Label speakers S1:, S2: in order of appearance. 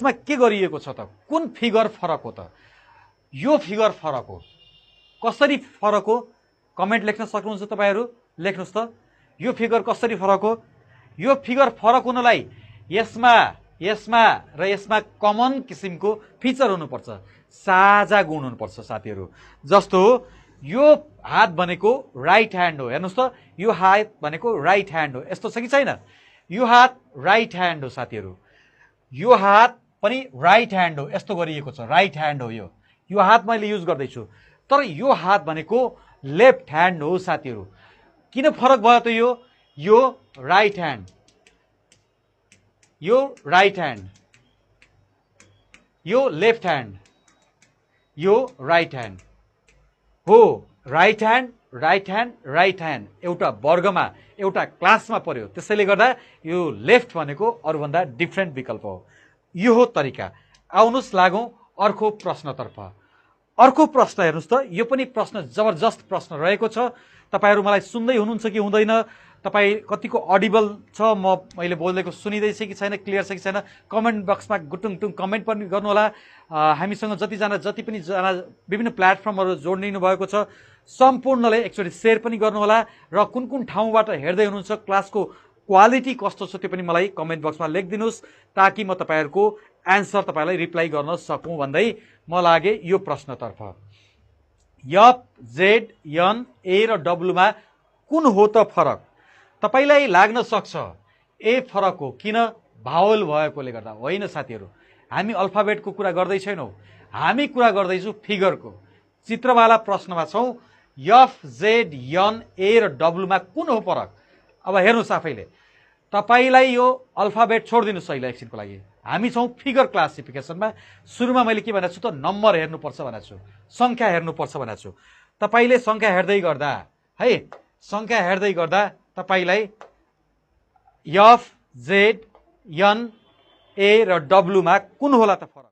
S1: यसमा के गरिएको छ त? कुन फिगर फरक हो त? यो फिगर फरक हो। कसरी फरक हो? कमेन्ट लेख्न सक्नुहुन्छ तपाईहरु? लेख्नुस् त। यो फिगर कसरी फरक हो? यो फिगर फरक हुनलाई यसमा र यसमा कमन किसिमको फिचर हुनुपर्छ, साझा गुण हुनुपर्छ साथीहरु। जस्तो यो हात भनेको राइट ह्यान्ड हो। हेर्नुस् त, यो हात भनेको राइट ह्यान्ड हो। यस्तो छ कि छैन? यो हात राइट ह्यान्ड हो साथीहरु। यो हात पनि राइट ह्यान्ड हो। यस्तो गरिएको छ, राइट ह्यान्ड हो। यो हात मैले युज गर्दै छु, तर यो हात भनेको लेफ्ट ह्यान्ड हो साथीहरु। किन फरक भयो त? यो राइट ह्यान्ड, यो राइट ह्यान्ड, यो लेफ्ट ह्यान्ड, यो राइट ह्यान्ड हो। Right hand, right hand, right hand एउटा वर्गमा एउटा क्लासमा पर्यो। त्यसैले गर्दा यो लेफ्ट भनेको अरूभन्दा डिफरेन्ट विकल्प हो। यो हो तरिका। आउनुस् लागौं अर्को प्रश्नतर्फ। अर्को प्रश्न हेर्नुस् त, यो पनि प्रश्न जबरजस्त प्रश्न रहेको छ। तपाईहरु मलाई सुन्दै हुनुहुन्छ कि हुँदैन? तपाई कतिको अडिबल छ? मैले बोलेको सुनिदै छ कि छैन? क्लियर छ कि छैन? कमेन्ट बक्समा गुटुङटुङ कमेन्ट पनि गर्नु होला। हामीसँग जति पनि जना विभिन्न प्लेटफर्महरु जोडिनु भएको छ सम्पूर्णले एकचोटी शेयर पनि गर्नु होला र कुन कुन ठाउँबाट हेर्दै हुनुहुन्छ, क्लासको क्वालिटी कस्तो छ त्यो पनि मलाई कमेन्ट बक्समा लेखिदिनुस्, ताकि म तपाईहरुको एन्सर तपाईलाई रिप्लाई गर्न सकौं भन्दै म लागे यो प्रश्नतर्फ। एफ, जेड, एन, ए र डब्लु मा कुन हो त फरक? तपाईलाई लाग्न सक्छ ए फरक हो। किन? भावल भएकोले गर्दा। होइन साथीहरु, हामी अल्फाबेटको कुरा गर्दै छैनौं, हामी कुरा गर्दैछौं फिगरको। चित्रवाला प्रश्नमा छौं। एफ, जेड, एन, ए र डब्लु मा कुन हो फरक? अब हेर्नुस् आफैले। तपाईलाई यो अल्फाबेट छोड्दिनुस् अहिले एकछिनको लागि। हामी छौं फिगर क्लासिफिकेसनमा। सुरुमा मैले के भनेको छु त? नम्बर हेर्नुपर्छ भनेको छु, संख्या हेर्नुपर्छ भनेको छु। तपाईले संख्या हेर्दै गर्दा है, संख्या हेर्दै गर्दा तपाईलाई एफ, जेड, एन, ए र डब्लु मा कुन होला त फरक?